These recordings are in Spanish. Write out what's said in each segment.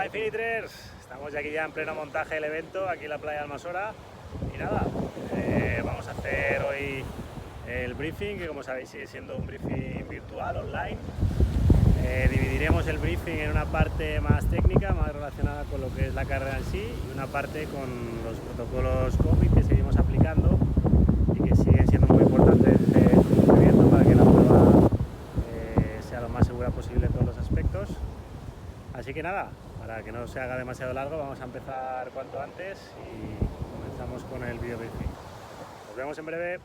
Infinitrers, estamos aquí ya en pleno montaje del evento, aquí en la playa de Almasora. Y nada, vamos a hacer hoy el briefing, que como sabéis sigue siendo un briefing virtual, online. Dividiremos el briefing en una parte más técnica, más relacionada con lo que es la carrera en sí, y una parte con los protocolos COVID que seguimos aplicando y que siguen siendo muy importantes en el cumplimiento para que la prueba sea lo más segura posible en todos los aspectos. Así que nada, para que no se haga demasiado largo, vamos a empezar cuanto antes y comenzamos con el video briefing. Nos vemos en breve.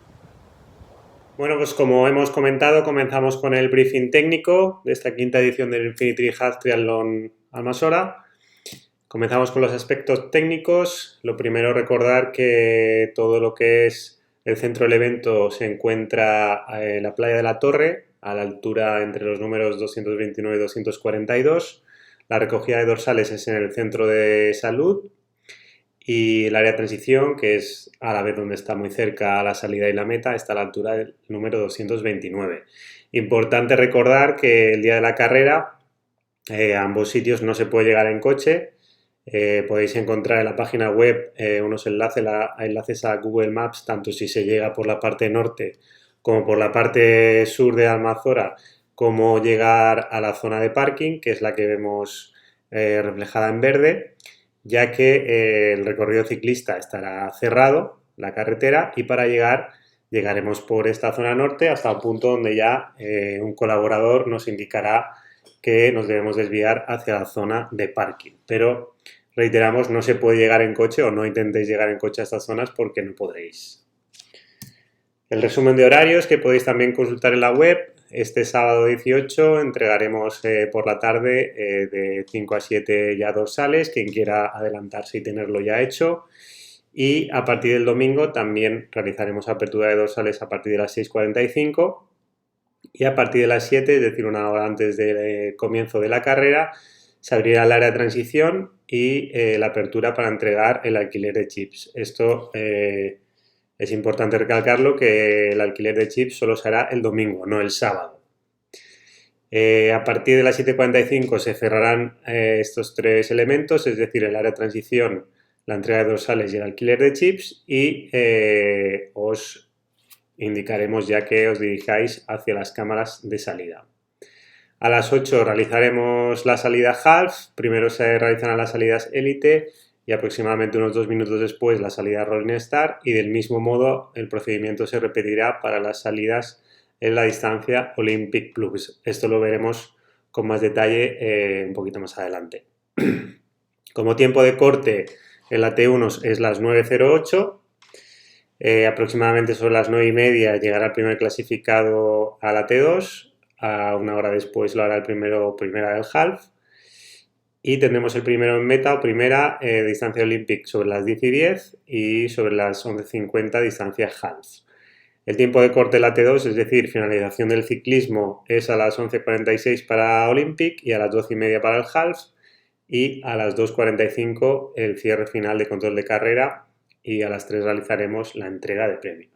Bueno, pues como hemos comentado, comenzamos con el briefing técnico de esta quinta edición del Infinity Half Triathlon Almasora. Comenzamos con los aspectos técnicos. Lo primero, recordar que todo lo que es el centro del evento se encuentra en la playa de la Torre, a la altura entre los números 229 y 242. La recogida de dorsales es en el centro de salud y el área de transición, que es a la vez donde está muy cerca a la salida y la meta, está a la altura del número 229. Importante recordar que el día de la carrera a ambos sitios no se puede llegar en coche. Podéis encontrar en la página web unos enlaces a Google Maps, tanto si se llega por la parte norte como por la parte sur de Almanzora, cómo llegar a la zona de parking, que es la que vemos reflejada en verde, ya que el recorrido ciclista estará cerrado, la carretera, y para llegaremos por esta zona norte hasta un punto donde ya un colaborador nos indicará que nos debemos desviar hacia la zona de parking. Pero reiteramos, no se puede llegar en coche o no intentéis llegar en coche a estas zonas porque no podréis. El resumen de horarios que podéis también consultar en la web. Este sábado 18 entregaremos por la tarde de 5 a 7 ya dorsales, quien quiera adelantarse y tenerlo ya hecho. Y a partir del domingo también realizaremos apertura de dorsales a partir de las 6:45 y a partir de las 7, es decir, una hora antes del comienzo de la carrera, se abrirá el área de transición y la apertura para entregar el alquiler de chips. Esto es importante recalcarlo, que el alquiler de chips solo se hará el domingo, no el sábado. A partir de las 7:45 se cerrarán estos tres elementos, es decir, el área de transición, la entrega de dorsales y el alquiler de chips, y os indicaremos ya que os dirijáis hacia las cámaras de salida. A las 8 realizaremos la salida half, primero se realizarán las salidas élite y aproximadamente unos 2 minutos después la salida Rolling Star, y del mismo modo el procedimiento se repetirá para las salidas en la distancia Olympic Plus. Esto lo veremos con más detalle un poquito más adelante. Como tiempo de corte en la T1 es las 9:08. Aproximadamente sobre las 9:30 llegará el primer clasificado a la T2. A una hora después lo hará el primera del half. Y tendremos el primero en meta o primera distancia Olympic sobre las 10:10 y sobre las 11:50 distancia half. El tiempo de corte de la T2, es decir, finalización del ciclismo, es a las 11:46 para Olympic y a las 12:30 para el half, y a las 2:45 el cierre final de control de carrera, y a las 3 realizaremos la entrega de premios.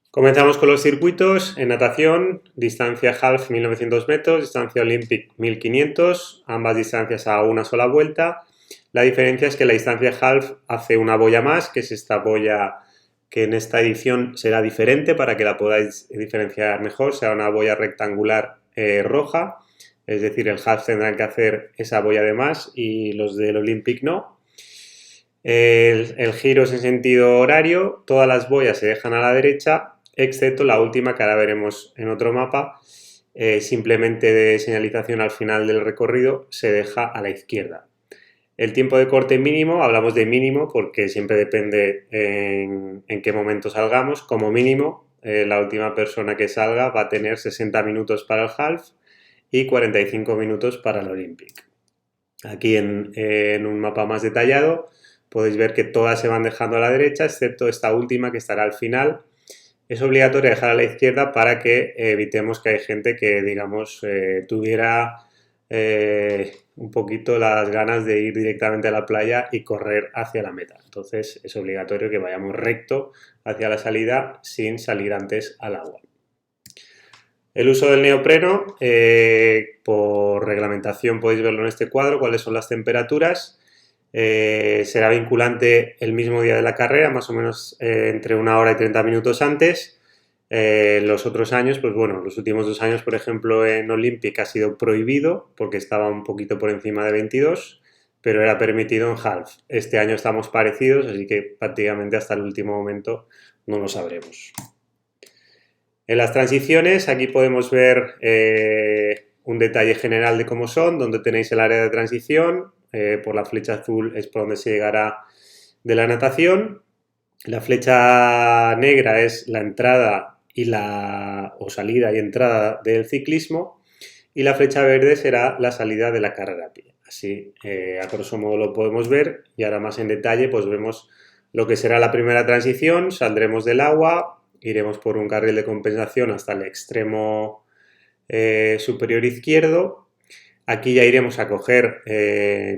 Comenzamos con los circuitos. En natación, distancia half 1900 metros, distancia Olympic 1500, ambas distancias a una sola vuelta. La diferencia es que la distancia half hace una boya más, que es esta boya que en esta edición será diferente para que la podáis diferenciar mejor. Será una boya rectangular roja, es decir, el half tendrán que hacer esa boya de más y los del Olympic no. El giro es en sentido horario, todas las boyas se dejan a la derecha, excepto la última, que ahora veremos en otro mapa, simplemente de señalización al final del recorrido, se deja a la izquierda. El tiempo de corte mínimo, hablamos de mínimo porque siempre depende en qué momento salgamos. Como mínimo, la última persona que salga va a tener 60 minutos para el half y 45 minutos para el Olympic. Aquí en un mapa más detallado podéis ver que todas se van dejando a la derecha, excepto esta última, que estará al final. Es obligatorio dejar a la izquierda para que evitemos que hay gente que, digamos, tuviera un poquito las ganas de ir directamente a la playa y correr hacia la meta. Entonces es obligatorio que vayamos recto hacia la salida sin salir antes al agua. El uso del neopreno, por reglamentación podéis verlo en este cuadro, cuáles son las temperaturas. Será vinculante el mismo día de la carrera, más o menos entre 1 hora y 30 minutos antes. Los otros años, pues bueno, los últimos 2 años, por ejemplo, en Olympic ha sido prohibido porque estaba un poquito por encima de 22, pero era permitido en half. Este año estamos parecidos, así que prácticamente hasta el último momento no lo sabremos. En las transiciones, aquí podemos ver un detalle general de cómo son, donde tenéis el área de transición. Por la flecha azul es por donde se llegará de la natación. La flecha negra es la entrada o salida y entrada del ciclismo. Y la flecha verde será la salida de la carrera a pie. Así, a grosso modo lo podemos ver. Y ahora más en detalle, pues vemos lo que será la primera transición. Saldremos del agua. Iremos por un carril de compensación hasta el extremo superior izquierdo. Aquí ya iremos a coger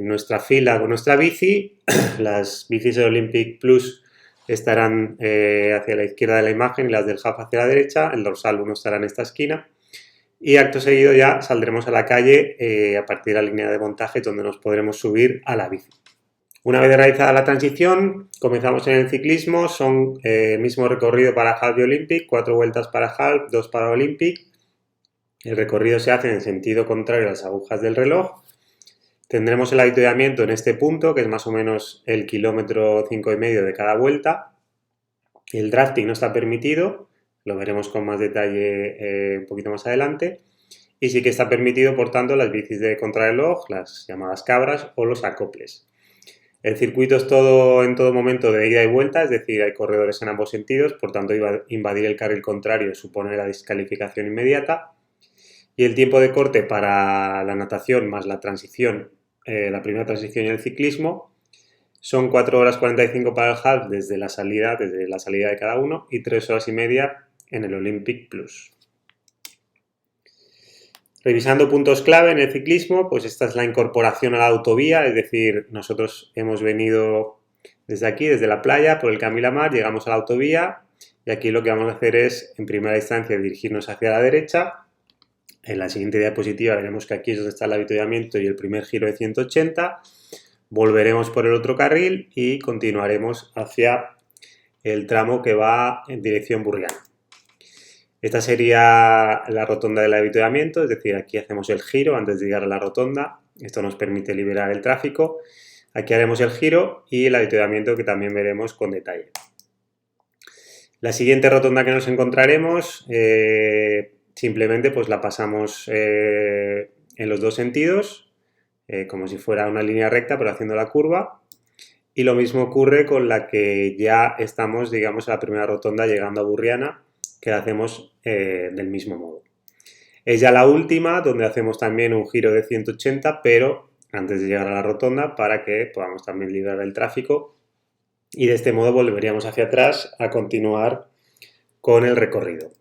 nuestra fila con nuestra bici. Las bicis de Olympic Plus estarán hacia la izquierda de la imagen y las del half hacia la derecha. El dorsal 1 estará en esta esquina. Y acto seguido ya saldremos a la calle a partir de la línea de montaje donde nos podremos subir a la bici. Una vez realizada la transición, comenzamos en el ciclismo, son mismo recorrido para half y Olympic, 4 vueltas para half, 2 para Olympic. El recorrido se hace en sentido contrario a las agujas del reloj. Tendremos el avituallamiento en este punto, que es más o menos el kilómetro 5,5 de cada vuelta. El drafting no está permitido, lo veremos con más detalle un poquito más adelante. Y sí que está permitido, por tanto, las bicis de contrarreloj, las llamadas cabras o los acoples. El circuito es en todo momento de ida y vuelta, es decir, hay corredores en ambos sentidos, por tanto invadir el carril contrario supone la descalificación inmediata. Y el tiempo de corte para la natación más la transición, la primera transición y el ciclismo, son 4 horas 45 para el half desde la salida de cada uno y 3 horas y media en el Olympic Plus. Revisando puntos clave en el ciclismo, pues esta es la incorporación a la autovía, es decir, nosotros hemos venido desde aquí, desde la playa, por el Camilamar, llegamos a la autovía y aquí lo que vamos a hacer es, en primera instancia, dirigirnos hacia la derecha. En la siguiente diapositiva veremos que aquí es donde está el avituallamiento y el primer giro de 180. Volveremos por el otro carril y continuaremos hacia el tramo que va en dirección Burriana. Esta sería la rotonda del avituallamiento, es decir, aquí hacemos el giro antes de llegar a la rotonda. Esto nos permite liberar el tráfico. Aquí haremos el giro y el avituallamiento, que también veremos con detalle. La siguiente rotonda que nos encontraremos, simplemente pues la pasamos en los dos sentidos, como si fuera una línea recta, pero haciendo la curva. Y lo mismo ocurre con la que ya estamos, digamos, a la primera rotonda llegando a Burriana, que la hacemos del mismo modo. Es ya la última, donde hacemos también un giro de 180, pero antes de llegar a la rotonda, para que podamos también liberar el tráfico. Y de este modo volveríamos hacia atrás a continuar con el recorrido.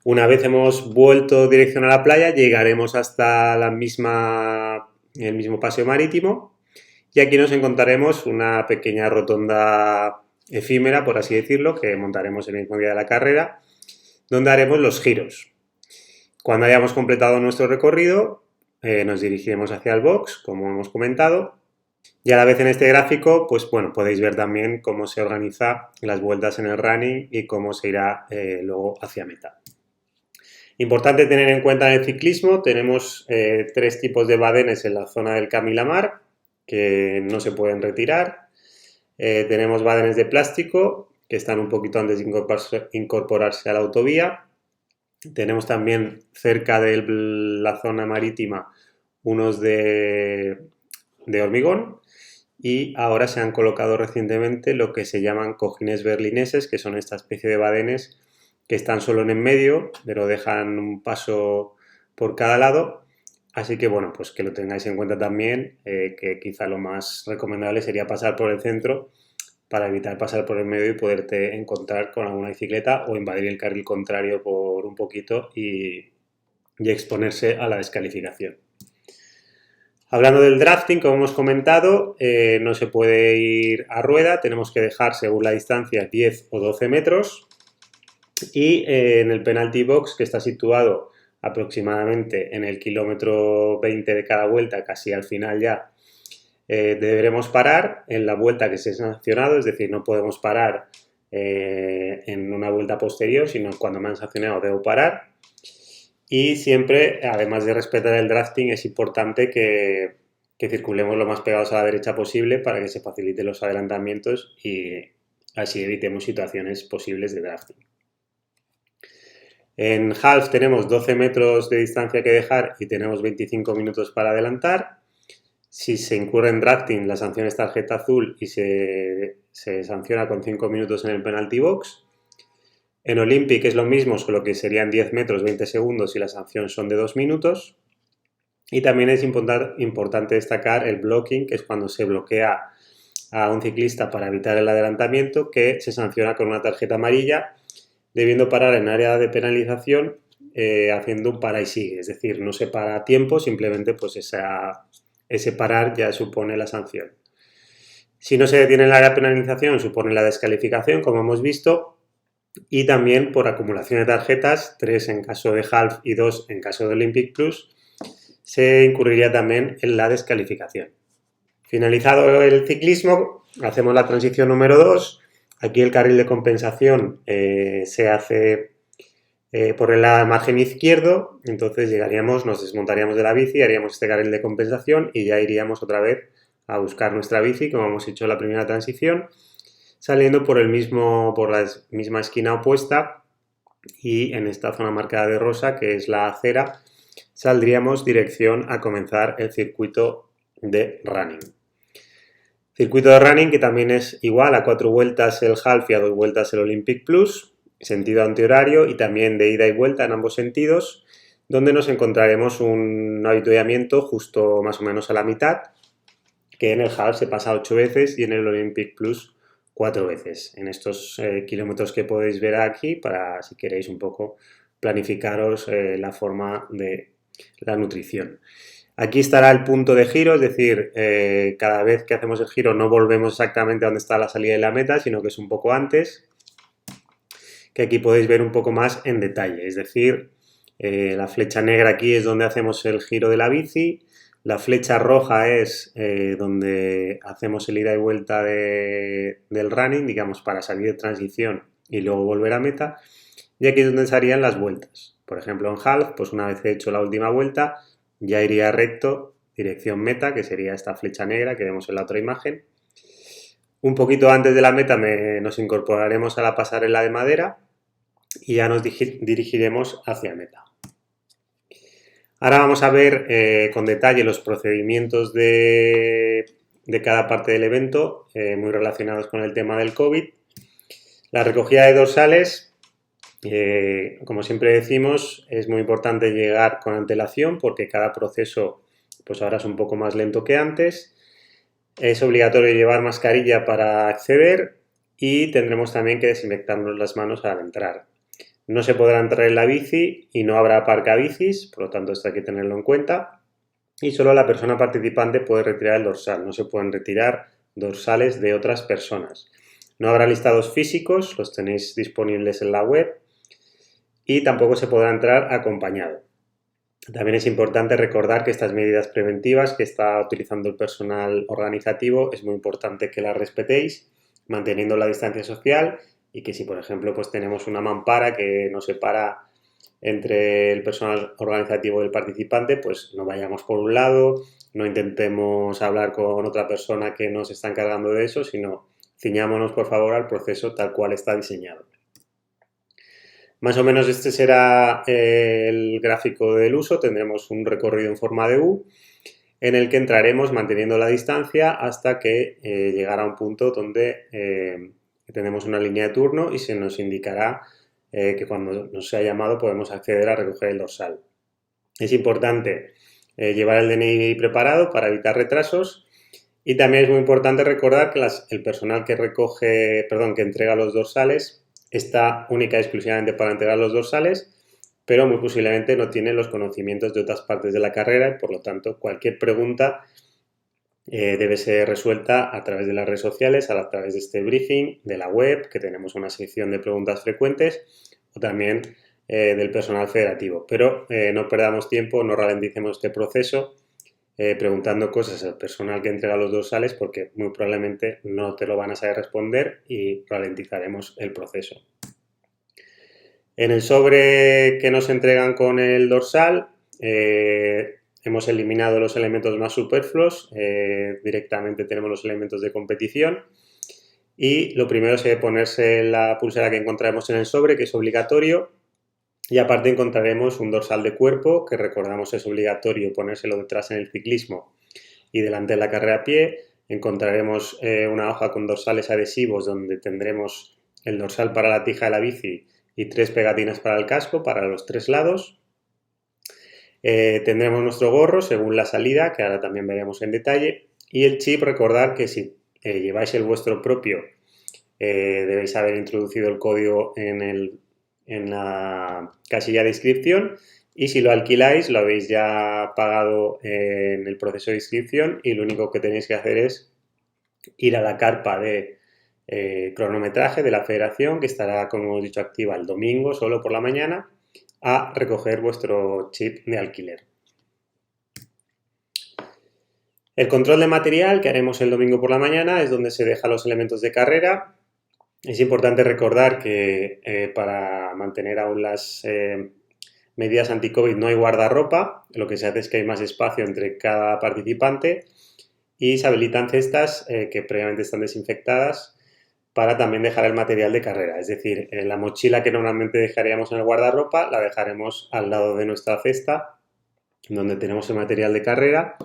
Una vez hemos vuelto dirección a la playa, llegaremos hasta el mismo paseo marítimo. Y aquí nos encontraremos una pequeña rotonda efímera, por así decirlo, que montaremos el mismo día de la carrera, donde haremos los giros. Cuando hayamos completado nuestro recorrido, nos dirigiremos hacia el box, como hemos comentado, y a la vez en este gráfico, pues bueno, podéis ver también cómo se organizan las vueltas en el running y cómo se irá luego hacia meta. Importante tener en cuenta en el ciclismo, tenemos 3 tipos de badenes en la zona del Camilamar, que no se pueden retirar. Tenemos badenes de plástico que están un poquito antes de incorporarse a la autovía. Tenemos también cerca de la zona marítima unos de hormigón y ahora se han colocado recientemente lo que se llaman cojines berlineses, que son esta especie de badenes que están solo en medio, pero dejan un paso por cada lado. Así que bueno, pues que lo tengáis en cuenta también, que quizá lo más recomendable sería pasar por el centro para evitar pasar por el medio y poderte encontrar con alguna bicicleta o invadir el carril contrario por un poquito y exponerse a la descalificación. Hablando del drafting, como hemos comentado, no se puede ir a rueda, tenemos que dejar según la distancia 10 o 12 metros. Y en el penalty box, que está situado aproximadamente en el kilómetro 20 de cada vuelta, casi al final ya, deberemos parar en la vuelta que se ha sancionado, es decir, no podemos parar en una vuelta posterior, sino cuando me han sancionado debo parar. Y siempre, además de respetar el drafting, es importante que circulemos lo más pegados a la derecha posible para que se faciliten los adelantamientos y así evitemos situaciones posibles de drafting. En half tenemos 12 metros de distancia que dejar y tenemos 25 minutos para adelantar. Si se incurre en drafting, la sanción es tarjeta azul y se sanciona con 5 minutos en el penalty box. En Olympic es lo mismo, solo que serían 10 metros, 20 segundos y la sanción son de 2 minutos. Y también es importante destacar el blocking, que es cuando se bloquea a un ciclista para evitar el adelantamiento, que se sanciona con una tarjeta amarilla, debiendo parar en área de penalización haciendo un para y sigue. Es decir, no se para a tiempo, simplemente pues ese parar ya supone la sanción. Si no se detiene en el área de penalización, supone la descalificación, como hemos visto, y también por acumulación de tarjetas, 3 en caso de half y 2 en caso de Olympic Plus, se incurriría también en la descalificación. Finalizado el ciclismo, hacemos la transición número 2. Aquí el carril de compensación se hace por el margen izquierdo, entonces nos desmontaríamos de la bici, haríamos este carril de compensación y ya iríamos otra vez a buscar nuestra bici, como hemos hecho en la primera transición, saliendo por la misma esquina opuesta y en esta zona marcada de rosa, que es la acera, saldríamos dirección a comenzar el circuito de running. Circuito de running que también es igual a 4 vueltas el half y a 2 vueltas el Olympic Plus, sentido antihorario y también de ida y vuelta en ambos sentidos, donde nos encontraremos un avituallamiento justo más o menos a la mitad, que en el half se pasa 8 veces y en el Olympic Plus 4 veces. En estos kilómetros que podéis ver aquí, para si queréis un poco planificaros la forma de la nutrición. Aquí estará el punto de giro, es decir, cada vez que hacemos el giro no volvemos exactamente a donde está la salida de la meta, sino que es un poco antes, que aquí podéis ver un poco más en detalle, es decir, la flecha negra aquí es donde hacemos el giro de la bici, la flecha roja es donde hacemos el ida y vuelta del running, digamos, para salir de transición y luego volver a meta, y aquí es donde se harían las vueltas. Por ejemplo, en half, pues una vez hecho la última vuelta, ya iría recto, dirección meta, que sería esta flecha negra que vemos en la otra imagen. Un poquito antes de la meta nos incorporaremos a la pasarela de madera y ya nos dirigiremos hacia meta. Ahora vamos a ver con detalle los procedimientos de cada parte del evento, muy relacionados con el tema del COVID. La recogida de dorsales. Como siempre decimos, es muy importante llegar con antelación porque cada proceso pues ahora es un poco más lento que antes. Es obligatorio llevar mascarilla para acceder y tendremos también que desinfectarnos las manos al entrar. No se podrá entrar en la bici y no habrá aparcabicis, por lo tanto esto hay que tenerlo en cuenta. Y solo la persona participante puede retirar el dorsal, no se pueden retirar dorsales de otras personas. No habrá listados físicos, los tenéis disponibles en la web. Y tampoco se podrá entrar acompañado. También es importante recordar que estas medidas preventivas que está utilizando el personal organizativo es muy importante que las respetéis, manteniendo la distancia social y que si, por ejemplo, pues tenemos una mampara que nos separa entre el personal organizativo y el participante, pues no vayamos por un lado, no intentemos hablar con otra persona que nos está encargando de eso, sino ciñámonos, por favor, al proceso tal cual está diseñado. Más o menos este será el gráfico del uso. Tendremos un recorrido en forma de U en el que entraremos manteniendo la distancia hasta que llegará a un punto donde tenemos una línea de turno y se nos indicará que cuando nos sea llamado podemos acceder a recoger el dorsal. Es importante llevar el DNI preparado para evitar retrasos y también es muy importante recordar que el personal que entrega los dorsales está única y exclusivamente para entregar los dorsales, pero muy posiblemente no tiene los conocimientos de otras partes de la carrera y por lo tanto cualquier pregunta debe ser resuelta a través de las redes sociales, a través de este briefing, de la web, que tenemos una sección de preguntas frecuentes, o también del personal federativo. Pero no perdamos tiempo, no ralenticemos este proceso preguntando cosas al personal que entrega los dorsales porque muy probablemente no te lo van a saber responder y ralentizaremos el proceso. En el sobre que nos entregan con el dorsal hemos eliminado los elementos más superfluos, directamente tenemos los elementos de competición y lo primero es ponerse la pulsera que encontraremos en el sobre, que es obligatorio, y aparte encontraremos un dorsal de cuerpo, que recordamos es obligatorio ponérselo detrás en el ciclismo y delante en la carrera a pie. Encontraremos una hoja con dorsales adhesivos donde tendremos el dorsal para la tija de la bici y 3 pegatinas para el casco, para los 3 lados. Tendremos nuestro gorro según la salida, que ahora también veremos en detalle. Y el chip, recordar que si lleváis el vuestro propio, debéis haber introducido el código en la casilla de inscripción, y si lo alquiláis lo habéis ya pagado en el proceso de inscripción y lo único que tenéis que hacer es ir a la carpa de cronometraje de la federación, que estará, como hemos dicho, activa el domingo solo por la mañana, a recoger vuestro chip de alquiler. El control de material que haremos el domingo por la mañana es donde se dejan los elementos de carrera. Es importante recordar que para mantener aún las medidas anti-COVID no hay guardarropa, lo que se hace es que hay más espacio entre cada participante y se habilitan cestas que previamente están desinfectadas para también dejar el material de carrera. Es decir, la mochila que normalmente dejaríamos en el guardarropa la dejaremos al lado de nuestra cesta, donde tenemos el material de carrera,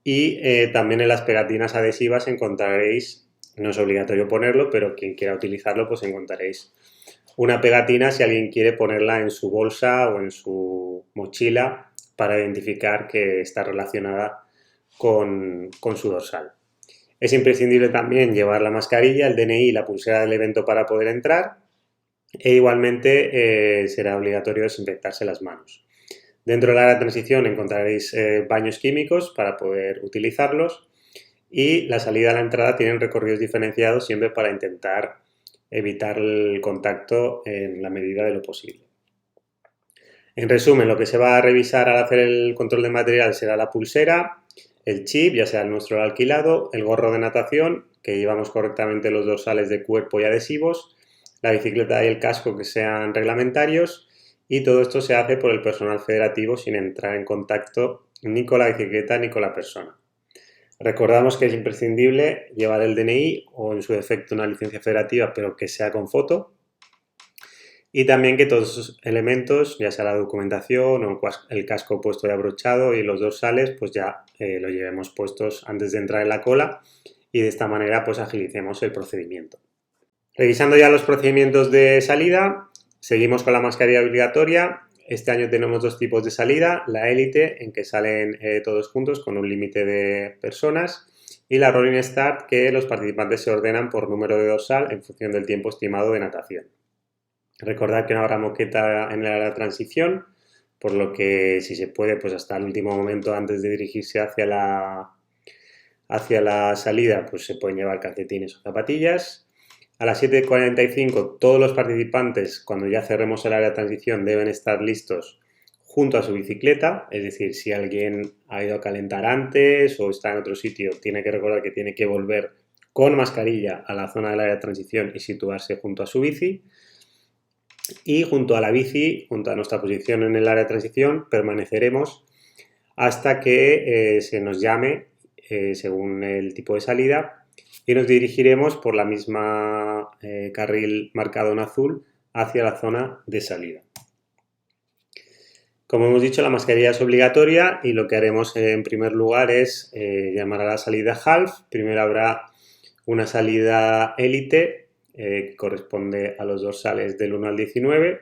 y también en las pegatinas adhesivas encontraréis, no es obligatorio ponerlo, pero quien quiera utilizarlo pues encontraréis una pegatina si alguien quiere ponerla en su bolsa o en su mochila para identificar que está relacionada con su dorsal. Es imprescindible también llevar la mascarilla, el DNI y la pulsera del evento para poder entrar, e igualmente será obligatorio desinfectarse las manos. Dentro del área de transición encontraréis baños químicos para poder utilizarlos, y la salida y la entrada tienen recorridos diferenciados siempre para intentar evitar el contacto en la medida de lo posible. En resumen, lo que se va a revisar al hacer el control de material será la pulsera, el chip, ya sea el nuestro alquilado, el gorro de natación, que llevamos correctamente los dorsales de cuerpo y adhesivos, la bicicleta y el casco que sean reglamentarios, y todo esto se hace por el personal federativo sin entrar en contacto ni con la bicicleta ni con la persona. Recordamos que es imprescindible llevar el DNI o en su defecto una licencia federativa, pero que sea con foto. Y también que todos esos elementos, ya sea la documentación o el casco puesto y abrochado y los dorsales, pues ya lo llevemos puestos antes de entrar en la cola, y de esta manera pues agilicemos el procedimiento. Revisando ya los procedimientos de salida, seguimos con la mascarilla obligatoria. Este año tenemos 2 tipos de salida: la élite, en que salen todos juntos con un límite de personas, y la rolling start, que los participantes se ordenan por número de dorsal en función del tiempo estimado de natación. Recordad que no habrá moqueta en la transición, por lo que si se puede, pues hasta el último momento antes de dirigirse hacia la salida, pues se pueden llevar calcetines o zapatillas. A las 7:45 todos los participantes, cuando ya cerremos el área de transición, deben estar listos junto a su bicicleta. Es decir, si alguien ha ido a calentar antes o está en otro sitio, tiene que recordar que tiene que volver con mascarilla a la zona del área de transición y situarse junto a su bici. Y junto a la bici, junto a nuestra posición en el área de transición, permaneceremos hasta que se nos llame según el tipo de salida, y nos dirigiremos por la misma carril marcado en azul hacia la zona de salida. Como hemos dicho, la mascarilla es obligatoria, y lo que haremos en primer lugar es llamar a la salida half. Primero habrá una salida élite que corresponde a los dorsales del 1 al 19,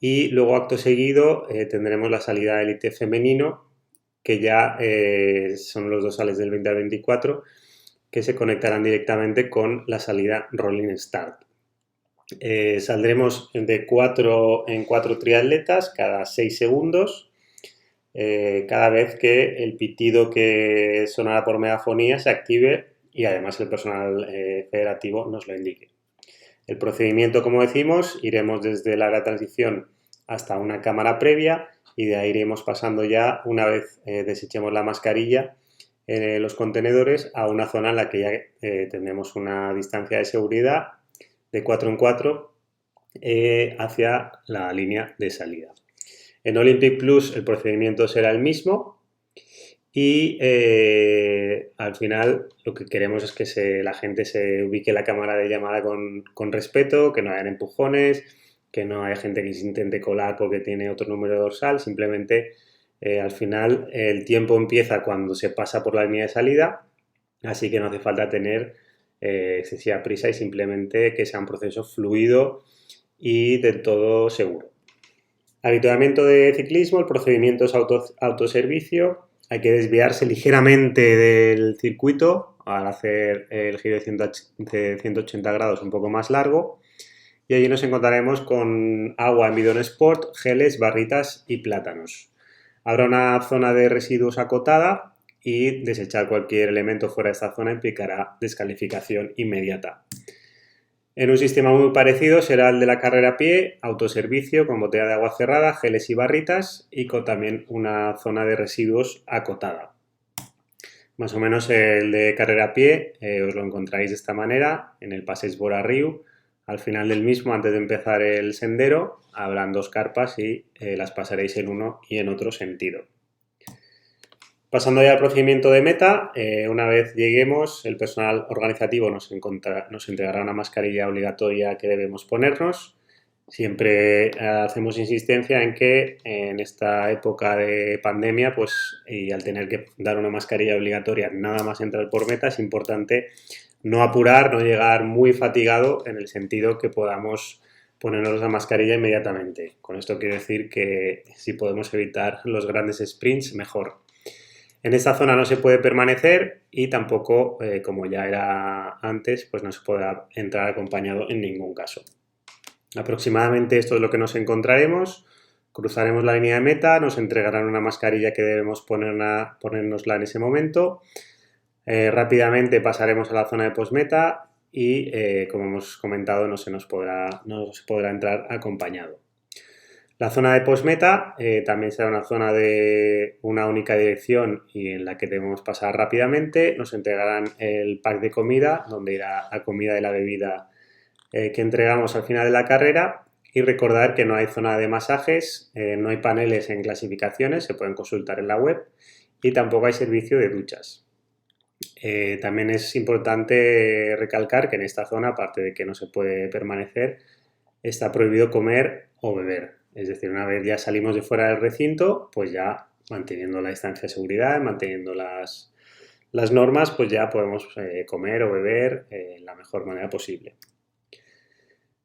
y luego acto seguido tendremos la salida élite femenino, que ya son los dorsales del 20 al 24, que se conectarán directamente con la salida rolling start. Saldremos de 4 en 4 triatletas cada 6 segundos, cada vez que el pitido que sonará por megafonía se active y además el personal federativo nos lo indique. El procedimiento, como decimos, iremos desde la área de transición hasta una cámara previa y de ahí iremos pasando ya, una vez desechemos la mascarilla en los contenedores, a una zona en la que ya tendremos una distancia de seguridad de 4 en 4 hacia la línea de salida. En Olympic Plus el procedimiento será el mismo y al final lo que queremos es que la gente se ubique la cámara de llamada con respeto, que no hayan empujones, que no haya gente que se intente colar porque tiene otro número dorsal. Simplemente al final el tiempo empieza cuando se pasa por la línea de salida, así que no hace falta tener excesiva prisa y simplemente que sea un proceso fluido y del todo seguro. Habituamiento de ciclismo, el procedimiento es autoservicio. Hay que desviarse ligeramente del circuito al hacer el giro de 180 grados un poco más largo. Y allí nos encontraremos con agua en bidón sport, geles, barritas y plátanos. Habrá una zona de residuos acotada y desechar cualquier elemento fuera de esta zona implicará descalificación inmediata. En un sistema muy parecido será el de la carrera a pie, autoservicio con botella de agua cerrada, geles y barritas y con también una zona de residuos acotada. Más o menos el de carrera a pie os lo encontráis de esta manera en el Passeig Vora Riu. Al final del mismo, antes de empezar el sendero, habrán dos carpas y las pasaréis en uno y en otro sentido. Pasando ya al procedimiento de meta, una vez lleguemos, el personal organizativo nos entregará una mascarilla obligatoria que debemos ponernos. Siempre hacemos insistencia en que en esta época de pandemia, pues, y al tener que dar una mascarilla obligatoria nada más entrar por meta, es importante no apurar, no llegar muy fatigado, en el sentido que podamos ponernos la mascarilla inmediatamente. Con esto quiero decir que si podemos evitar los grandes sprints, mejor. En esta zona no se puede permanecer y tampoco, como ya era antes, pues no se podrá entrar acompañado en ningún caso. Aproximadamente esto es lo que nos encontraremos. Cruzaremos la línea de meta, nos entregarán una mascarilla que debemos ponérnosla en ese momento. Rápidamente pasaremos a la zona de postmeta y, como hemos comentado, no se podrá entrar acompañado. La zona de postmeta también será una zona de una única dirección y en la que debemos pasar rápidamente. Nos entregarán el pack de comida, donde irá la comida y la bebida que entregamos al final de la carrera. Y recordar que no hay zona de masajes, no hay paneles en clasificaciones, se pueden consultar en la web, y tampoco hay servicio de duchas. También es importante recalcar que en esta zona, aparte de que no se puede permanecer, está prohibido comer o beber. Es decir, una vez ya salimos de fuera del recinto, pues ya manteniendo la distancia de seguridad, manteniendo las normas, pues ya podemos comer o beber de la mejor manera posible.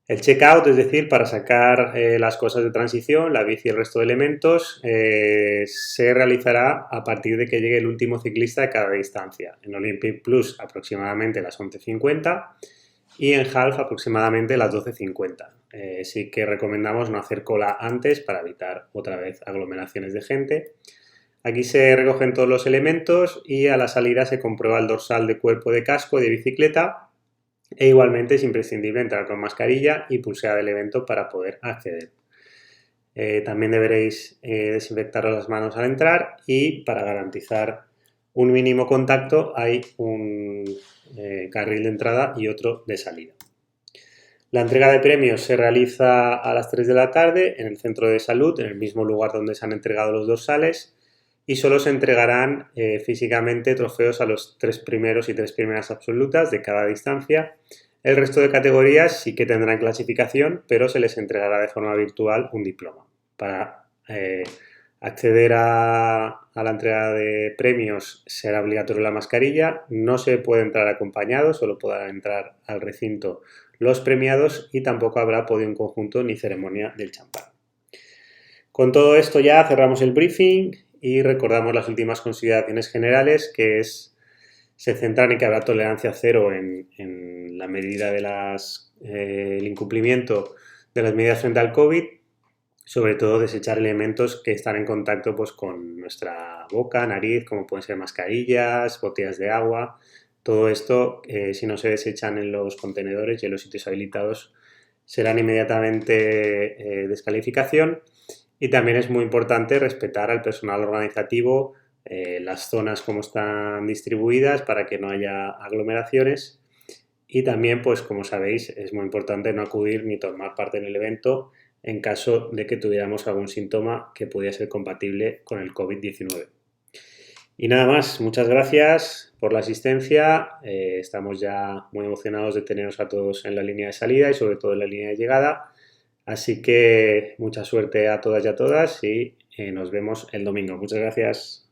El checkout, es decir, para sacar las cosas de transición, la bici y el resto de elementos, se realizará a partir de que llegue el último ciclista de cada distancia. En Olympic Plus aproximadamente las 11:50 y en Half aproximadamente las 12:50. Sí que recomendamos no hacer cola antes para evitar otra vez aglomeraciones de gente. Aquí se recogen todos los elementos y a la salida se comprueba el dorsal de cuerpo de casco de bicicleta. E igualmente es imprescindible entrar con mascarilla y pulsear el evento para poder acceder. También deberéis desinfectaros las manos al entrar y para garantizar un mínimo contacto hay un carril de entrada y otro de salida. La entrega de premios se realiza a las 3 de la tarde en el centro de salud, en el mismo lugar donde se han entregado los dorsales, y solo se entregarán físicamente trofeos a los 3 primeros y 3 primeras absolutas de cada distancia. El resto de categorías sí que tendrán clasificación, pero se les entregará de forma virtual un diploma. Para acceder a la entrega de premios será obligatorio la mascarilla, no se puede entrar acompañado, solo podrán entrar al recinto los premiados y tampoco habrá podio en conjunto ni ceremonia del champán. Con todo esto ya cerramos el briefing y recordamos las últimas consideraciones generales, que se centran en que habrá tolerancia cero en la medida de el incumplimiento de las medidas frente al COVID, sobre todo desechar elementos que están en contacto pues, con nuestra boca, nariz, como pueden ser mascarillas, botellas de agua, Todo esto, si no se desechan en los contenedores y en los sitios habilitados, serán inmediatamente descalificación. Y también es muy importante respetar al personal organizativo, las zonas como están distribuidas para que no haya aglomeraciones. Y también, pues como sabéis, es muy importante no acudir ni tomar parte en el evento en caso de que tuviéramos algún síntoma que pudiera ser compatible con el COVID-19. Y nada más, muchas gracias por la asistencia. Estamos ya muy emocionados de teneros a todos en la línea de salida y sobre todo en la línea de llegada. Así que mucha suerte a todas y a todas y nos vemos el domingo. Muchas gracias.